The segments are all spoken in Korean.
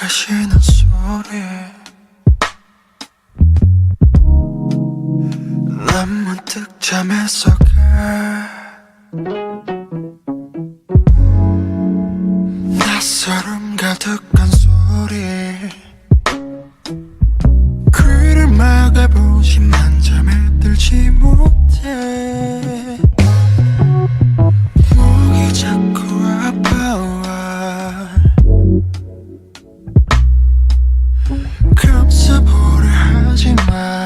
가시는 소리 난 문득 잠에서 낯설음 가득한 소리 귀를 막아보지만 잠에 들지 못해 목이 자꾸 아파와 감싸보려 하지마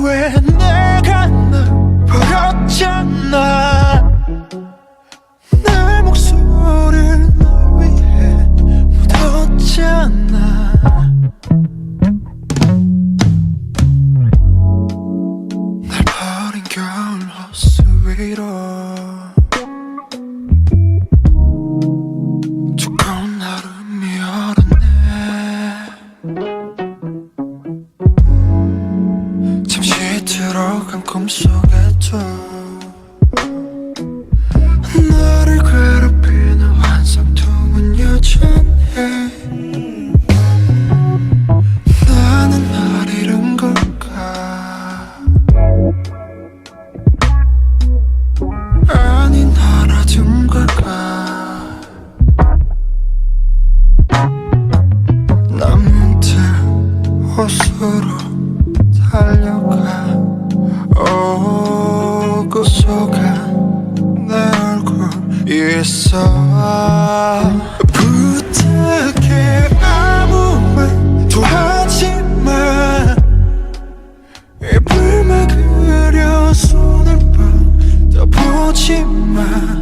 왜 내가 널 버렸잖아 내 목소리를 널 위해 묻었잖아 날 버린 겨울 호수 위로 두꺼운 얼음이 얼었네 들어간 꿈속에도 나를 괴롭히는 환상통은 여전해 나는 날 잃은 걸까 아니 날 얻은 걸까 난 문득 호수로 달려가 오고 속아 내 얼굴 위에서 부탁해 아무 말도 하지마 입을 막으려 손을 뻗어보지마